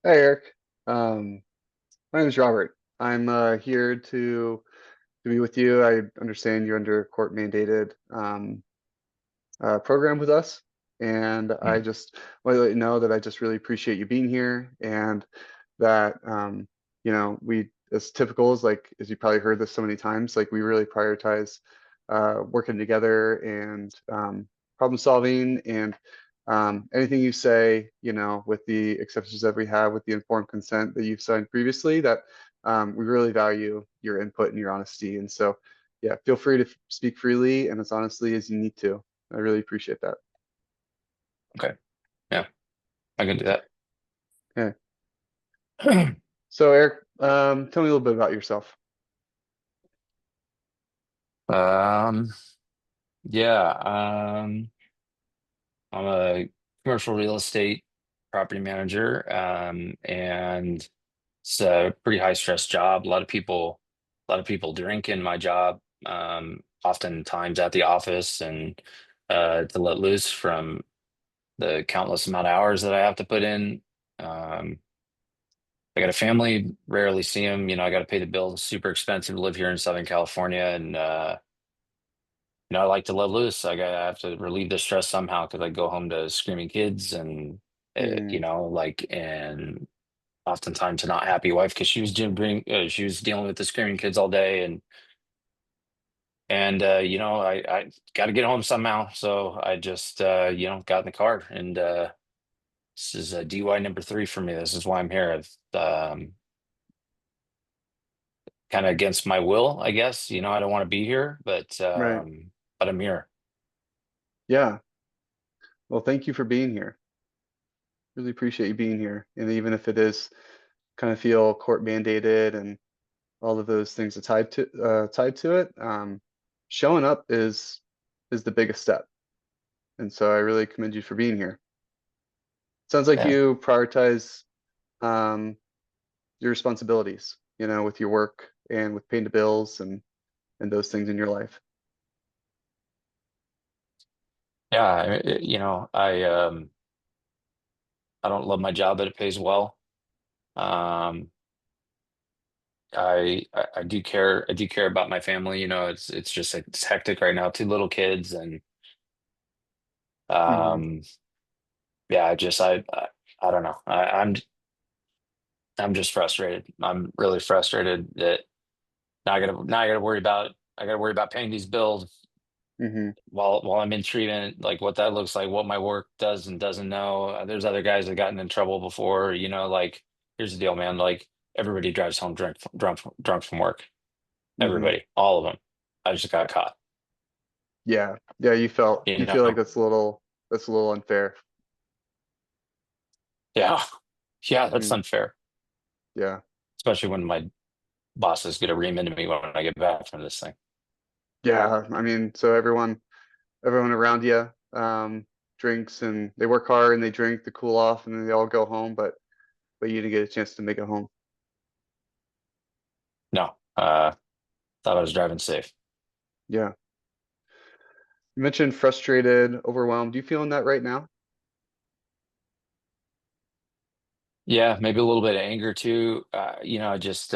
Hi, Eric. My name is Robert. I'm here to be with you. I understand you're under court mandated program with us, and I Mm. just want to let you know that I just really appreciate you being here, and that we, as typical as you probably heard this so many times, like we really prioritize working together and problem solving and anything you say, with the exceptions that we have with the informed consent that you've signed previously, that we really value your input and your honesty. And so, yeah, feel free to speak freely and as honestly as you need to. I really appreciate that. Okay. Yeah, I can do that. Okay. So, Eric, tell me a little bit about yourself. Um, yeah, I'm a commercial real estate property manager, and it's a pretty high stress job. A lot of people drink in my job, oftentimes at the office, and to let loose from the countless amount of hours that I have to put in. Um, I got a family, rarely see them. I got to pay the bills. Super expensive to live here in Southern California, and I like to let loose. I have to relieve the stress somehow because I go home to screaming kids and Hmm. and oftentimes a not happy wife because she was dealing with the screaming kids all day and I got to get home somehow. So I just got in the car and this is DUI number 3 for me. This is why I'm here. I've kind of against my will, I guess. I don't want to be here, Right. but I'm here. Yeah. Well, thank you for being here. Really appreciate you being here. And even if it is kind of feel court mandated and all of those things are tied to it, showing up is the biggest step. And so I really commend you for being here. Sounds like Yeah. you prioritize um, your responsibilities, with your work and with paying the bills and those things in your life. Yeah, I don't love my job, but it pays well. Um, I do care. I do care about my family. It's just it's hectic right now. 2 little kids, and Hmm. um, yeah. I don't know. I'm just frustrated. I'm really frustrated that now I gotta worry about paying these bills Hmm. while I'm in treatment. Like what that looks like, what my work does and doesn't know. There's other guys that gotten in trouble before. Like here's the deal, man. Like everybody drives home drunk from work. Hmm. Everybody, all of them. I just got caught. Yeah. Yeah. You You feel like know? that's a little unfair. Yeah, yeah, that's Mm. unfair. Yeah. Especially when my bosses get a ream into me when I get back from this thing. Yeah. I mean, so everyone around you drinks and they work hard and they drink to cool off and then they all go home, but you didn't get a chance to make it home. No, thought I was driving safe. Yeah. You mentioned frustrated, overwhelmed. Do you feeling that right now? Yeah, maybe a little bit of anger too. Just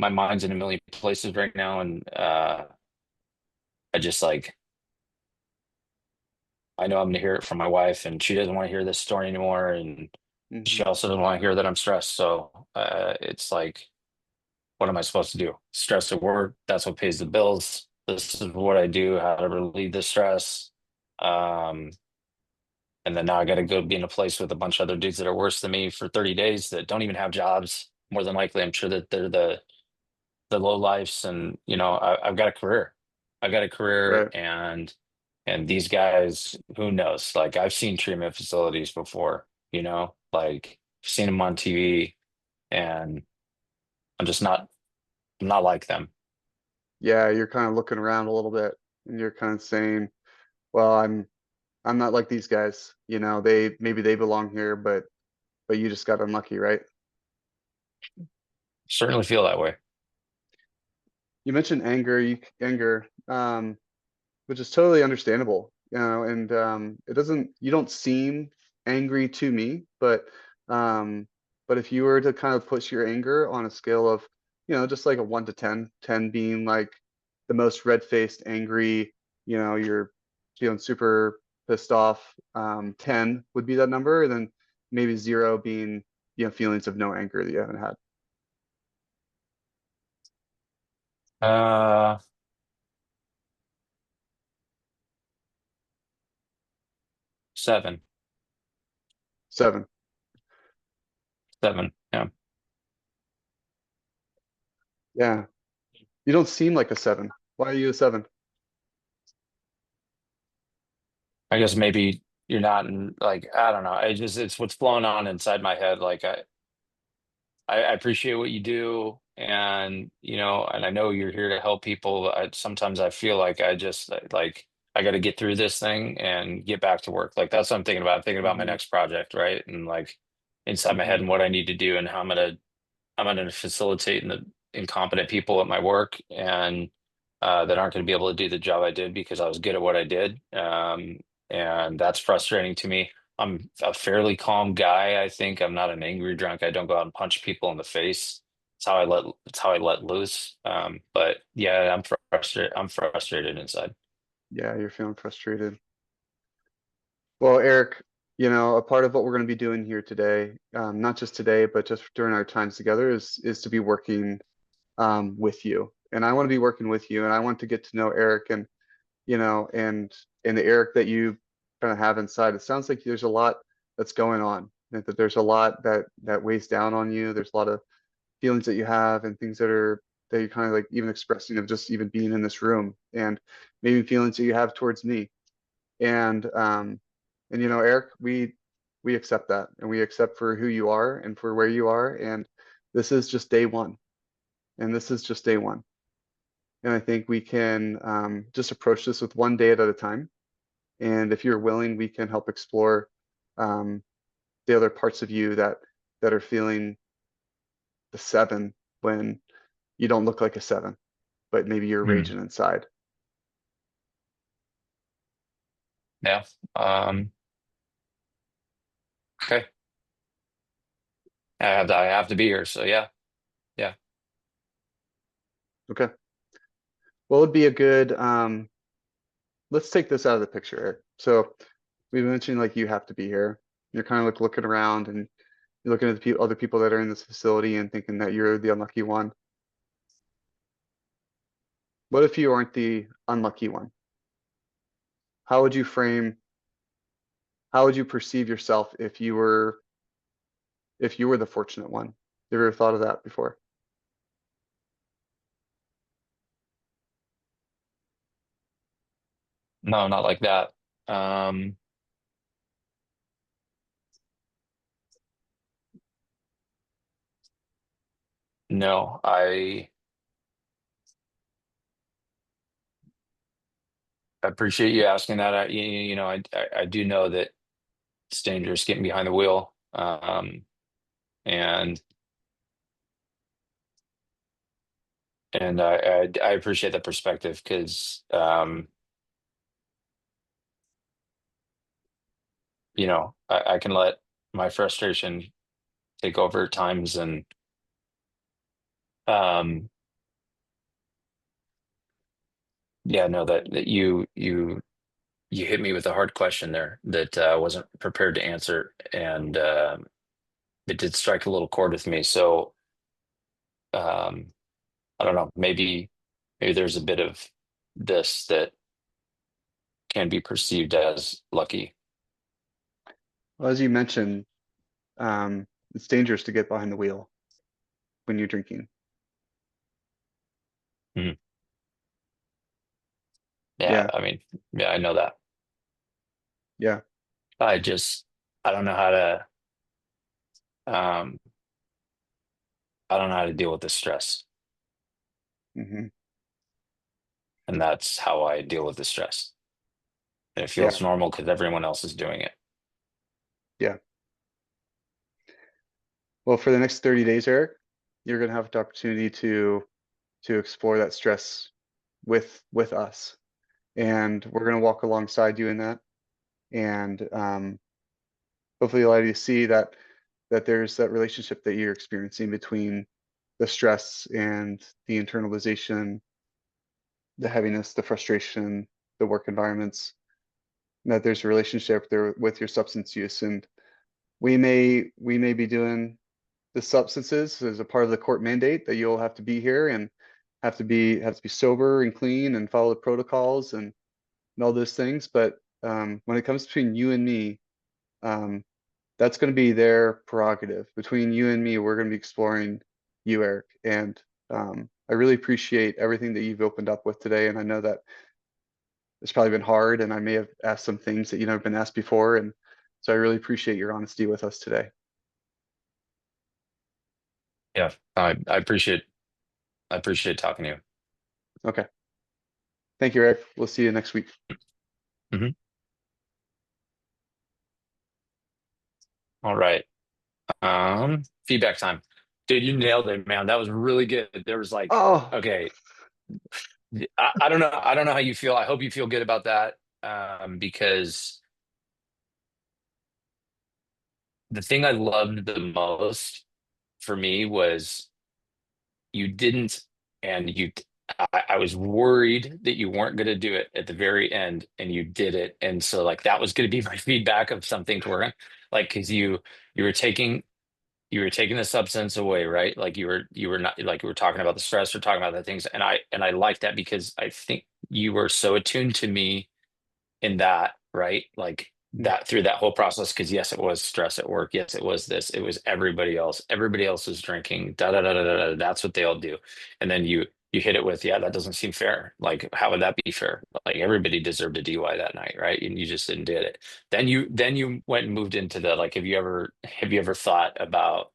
my mind's in a million places right now, and I just like I know I'm gonna hear it from my wife, and she doesn't want to hear this story anymore, and she Hmm. also doesn't want to hear that I'm stressed. So it's like, what am I supposed to do? Stress at work, that's what pays the bills. This is what I do, how to relieve the stress. Um, and then now I got to go be in a place with a bunch of other dudes that are worse than me for 30 days that don't even have jobs. More than likely, I'm sure that they're the low lifes, and I've got a career. I've got a career, Right. and these guys, who knows? Like I've seen treatment facilities before, like I've seen them on TV, and I'm just not. I'm not like them. Yeah, you're kind of looking around a little bit and you're kind of saying, well, I'm not like these guys. Maybe they belong here, but you just got unlucky, right? Certainly feel that way. You mentioned anger, which is totally understandable, and you don't seem angry to me, but But if you were to kind of push your anger on a scale of, just like a 1 to 10, 10 being like the most red-faced, angry, you're feeling super pissed off, 10 would be that number, and then maybe 0 being, feelings of no anger that you haven't had. Uh, 7, 7. 7. Yeah. Yeah. You don't seem like a 7. Why are you a 7? I guess maybe you're not like, I don't know. It's what's flowing on inside my head. Like I appreciate what you do, and and I know you're here to help people. Sometimes I feel like I got to get through this thing and get back to work. Like that's what I'm thinking about. I'm thinking about my Hmm. next project, right? And like inside my head Hmm. and what I need to do and how I'm gonna facilitate the incompetent people at my work and that aren't going to be able to do the job I did because I was good at what I did. And that's frustrating to me. I'm a fairly calm guy. I think I'm not an angry drunk. I don't go out and punch people in the face. It's how I let loose. But yeah, I'm frustrated. I'm frustrated inside. Yeah, you're feeling frustrated. Well, Eric, a part of what we're going to be doing here today, not just today, but just during our times together, is to be working with you. And I want to be working with you, and I want to get to know Eric, and and the Eric that you kind of have inside. It sounds like there's a lot that's going on, and that there's a lot that weighs down on you. There's a lot of feelings that you have, and things that you're kind of like even expressing of just even being in this room, and maybe feelings that you have towards me. And Eric, we accept that, and we accept for who you are and for where you are, and this is just day one, and this is just day one. And I think we can just approach this with one day at a time. And if you're willing, we can help explore um, the other parts of you that are feeling the 7 when you don't look like a 7, but maybe you're Hmm. raging inside. Yeah. Um, okay. I have to be here. So yeah. Yeah. Okay. Well, it'd be a good let's take this out of the picture, Eric. So we mentioned like you have to be here. You're kind of like looking around, and you're looking at the other people that are in this facility and thinking that you're the unlucky one. What if you aren't the unlucky one? How would you frame, how would you perceive yourself if you were the fortunate one? You ever thought of that before? No, not like that. Um, no, I appreciate you asking that. I do know that it's dangerous getting behind the wheel. And I appreciate that perspective because I can let my frustration take over at times and um yeah, no, that you hit me with a hard question there that I wasn't prepared to answer, and it did strike a little chord with me. So um I don't know, maybe there's a bit of this that can be perceived as lucky. Well, as you mentioned, it's dangerous to get behind the wheel when you're drinking. Mhm. Yeah, Yeah, I mean, yeah, I know that. yeah. I just I don't know how to um I don't know how to deal with the stress. Hmm. And that's how I deal with the stress. And it Yeah, feels normal because everyone else is doing it. yeah. Well, for the next 30 days, Eric, you're gonna have the opportunity to explore that stress with us, and we're gonna walk alongside you in that, and hopefully allow you to see that that there's that relationship that you're experiencing between the stress and the internalization, the heaviness, the frustration, the work environments, that there's a relationship there with your substance use. And we may be doing the substances as a part of the court mandate that you'll have to be here and have to be sober and clean and follow the protocols and all those things. But when it comes between you and me, um, that's going to be their prerogative. Between you and me, we're going to be exploring you, Eric. And I really appreciate everything that you've opened up with today. And I know that it's probably been hard, and I may have asked some things that you never been asked before. And so I really appreciate your honesty with us today. Yeah, I appreciate talking to you. Okay. Thank you, Eric. We'll see you next week. Mhm. All right. Feedback time. Dude, you nailed it, man. That was really good. There was like, Oh, okay, I don't know. I don't know how you feel. I hope you feel good about that. Because the thing I loved the most for me was you didn't, and I was worried that you weren't going to do it at the very end, and you did it. And so like that was going to be my feedback of something to work on. Like, because you were taking you were taking the substance away, right? Like you were not like you were talking about the stress or talking about the things. And I like that because I think you were so attuned to me in that, right? Like mm, that through that whole process. Because yes, it was stress at work. Yes, it was this. It was everybody else. Everybody else was drinking. Da da da da da. Da. That's what they all do. And then you hit it with, yeah, that doesn't seem fair. Like, how would that be fair? Like everybody deserved a DUI that night, right? And you just didn't did it. Then you went and moved into the like, have you ever thought about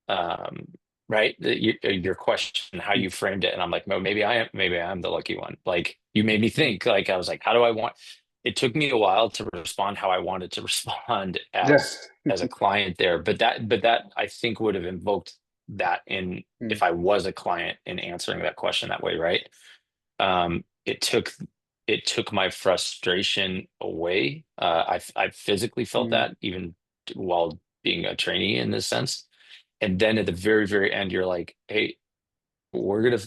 um right your question, how mm, you framed it, and I'm like, no, maybe I am the lucky one. Like you made me think. Like I was like, how do I want it took me a while to respond how I wanted to respond yeah. as a client there, but that I think would have invoked that in Mm, if I was a client in answering that question that way, right? It took my frustration away. I physically felt mm, that even while being a trainee in this sense. And then at the very, very end, you're like, hey, we're gonna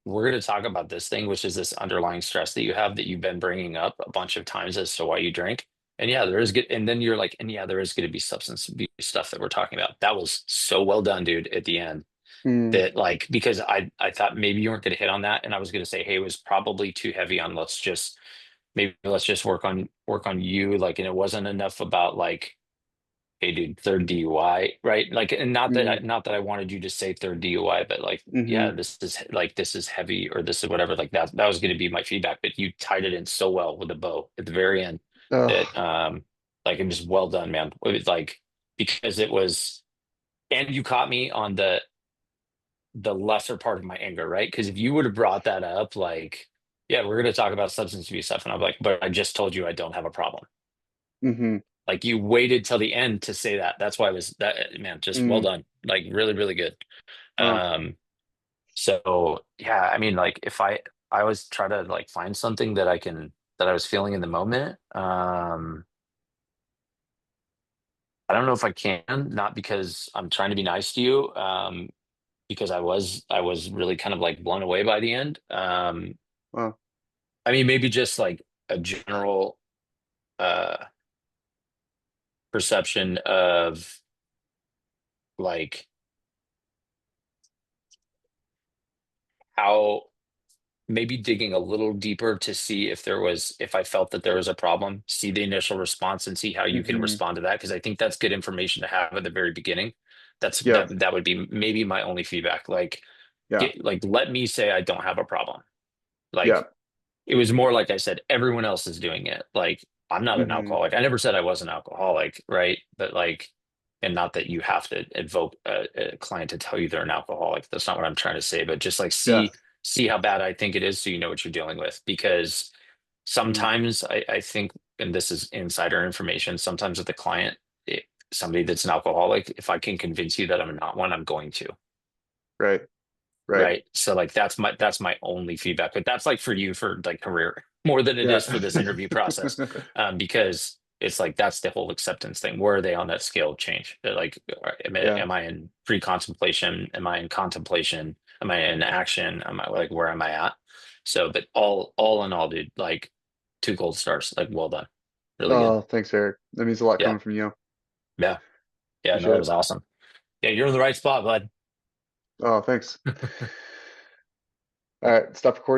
we're gonna talk about this thing, which is this underlying stress that you have that you've been bringing up a bunch of times as to why you drink. And yeah, there is good. And then you're like, and yeah, there is going to be substance abuse stuff that we're talking about. That was so well done, dude, at the end. mm, That like because I thought maybe you weren't going to hit on that, and I was going to say, hey, it was probably too heavy on let's just work on you, like, and it wasn't enough about like, hey, dude, third DUI, right? Like, and mm, not that I wanted you to say third DUI, but like, mm-hmm. yeah, this is heavy, or this is whatever. Like that was going to be my feedback, but you tied it in so well with a bow at the very end that, Oh, like, it was well done, man. It was like because it was, and you caught me on the lesser part of my anger, right? Because if you would have brought that up, like, yeah, we're going to talk about substance abuse stuff, and I'm like, but I just told you I don't have a problem. mm-hmm. Like you waited till the end to say that. That's why I was that man, just well Mm, done. Like really, really good. oh, Um, so yeah, I mean, like if I always try to like find something that I was feeling in the moment. I don't know if I can, not because I'm trying to be nice to you, because I was really kind of like blown away by the end. well, I mean, maybe just like a general uh perception of like how maybe digging a little deeper to see if I felt that there was a problem, see the initial response and see how you can mm-hmm. respond to that. Because I think that's good information to have at the very beginning. That's Yeah, that would be maybe my only feedback. Like yeah, let me say I don't have a problem. yeah, Like it was more like I said, everyone else is doing it. Like I'm not an mm-hmm. alcoholic. I never said I was an alcoholic, right? But like, and not that you have to invoke a client to tell you they're an alcoholic. That's not what I'm trying to say. But just like Yeah, see how bad I think it is, so you know what you're dealing with. Because mm, sometimes I think, and this is insider information, sometimes with the client, somebody that's an alcoholic, if I can convince you that I'm not one, I'm going to. right, right. Right. So like that's my only feedback. But that's like for you for like career more than it Yeah. is for this interview process. Because it's like that's the whole acceptance thing. Where are they on that scale of change? They're like, Yeah. am I in pre-contemplation? Am I in contemplation? Am I in action? Am I like where am I at? So, but all in all, dude, like 2 gold stars. Like well done, really good. Oh, thanks, Eric. That means a lot Yeah, coming from you. yeah, yeah. No, Appreciate that it. was awesome. Yeah, you're in the right spot, bud. Oh, thanks. All right, stop recording.